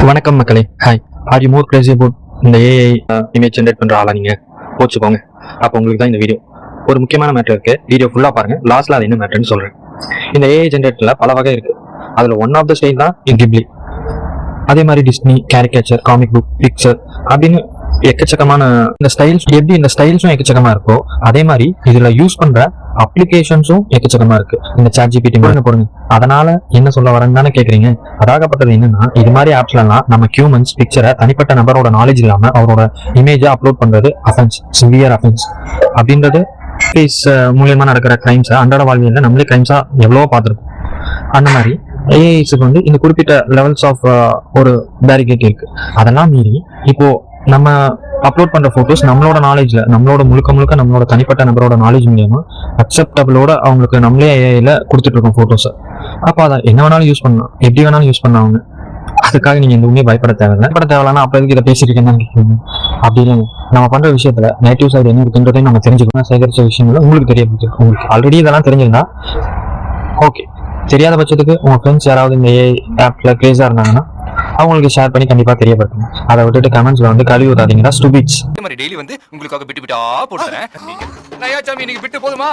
வணக்கம் மக்களே. Hi. Are you more Crazy about இந்த ஏஐ இமேஜ் ஜென்ரேட் பண்ற ஆளா நீங்க? போச்சுக்கோங்க. அப்போ உங்களுக்கு தான் இந்த வீடியோ. ஒரு முக்கியமான மேட்டர் இருக்கு. வீடியோ ஃபுல்லா பாருங்க. லாஸ்ட்ல அது என்ன மேட்டர்னு சொல்றேன். இந்த ஏஐ ஜென்ரேட்டர்ல பல வகை இருக்கு. அதுல ஒன் ஆஃப் த ஸ்டைல் தான் கிப்லி. அதே மாதிரி Disney, caricature, comic book, picture அப்படின்னு எக்கச்சக்கமான இந்த ஸ்டைல்ஸ். எப்படி இந்த ஸ்டைல்ஸும் எக்கச்சக்கமா இருக்கோ அதே மாதிரி இதுல யூஸ் பண்ற அப்ளிகேஷன்ஸும் எக்கச்சக்கமா இருக்கு. இந்த ChatGPT போடுங்க. அதனால என்ன சொல்ல வரேன்னு தானே கேக்குறீங்க. அதாகப்பட்டது என்னன்னா, இது மாதிரி ஆப்ஸ்ல எல்லாம் நம்ம ஹியூமன்ஸ் பிக்சரை தனிப்பட்ட நபரோட நாலேஜ் இல்லாம அவரோட இமேஜா அப்லோட் பண்றது அஃபென்ஸ், சிவியர் அஃபென்ஸ் அப்படின்றது மூலியமா நடக்கிற கிரைம்ஸ் அன்றாட வாழ்வியல்ல நம்மளே கிரைம்ஸா எவ்வளவோ பார்த்திருக்கோம். அந்த மாதிரி ஏஐஸுக்கு வந்து இந்த குறிப்பிட்ட லெவல்ஸ் ஆஃப் ஒரு பேரிகேட் இருக்கு. அதெல்லாம் மீறி இப்போ நம்ம அப்லோட் பண்ற போட்டோஸ் நம்மளோட நாலேஜ்ல, நம்மளோட முழுக்க நம்மளோட தனிப்பட்ட நபரோட நாலேஜ் மூலியமா அக்செப்டபிளோட அவங்களுக்கு நம்மளே ஏஐல கொடுத்துட்டு இருக்கோம் போட்டோஸை. அப்போ அதை என்ன வேணாலும் யூஸ் பண்ணலாம், எப்படி வேணாலும் யூஸ் பண்ண அவங்க. அதுக்காக நீங்க எதுவுமே பயப்பட தேவையில்லைன்னா அப்ப எதுக்கு இதை பேசிட்டு இருக்கேன்னு கேட்கணும். அப்படி இல்லைங்க, நம்ம பண்ற விஷயத்துல நெகட்டிவ் சைடு என்ன இருக்குன்றதையும் நம்ம தெரிஞ்சுக்கணும். சேகரிச்ச விஷயங்கள் உங்களுக்கு தெரிய உங்களுக்கு ஆல்ரெடி இதெல்லாம் தெரிஞ்சிருந்தா ஓகே. தெரியாத பட்சத்துக்கு உங்க ஃப்ரெண்ட்ஸ் யாராவது இந்த ஏஐ ஆப்ல கிரேஸா இருந்தாங்கன்னா அவங்களுக்கு ஷேர் பண்ணி கண்டிப்பா தெரியப்படுத்துங்க. அதை விட்டுட்டு கமெண்ட்ஸ்ல வந்து கழுவி விடாதீங்கன்னா ஸ்டூபிட்ஸ். டெய்லி வந்து உங்களுக்காக பிட்டு பிட்டா போடுறேன். நயா சாமி நீங்க பிட்டு போதுமா?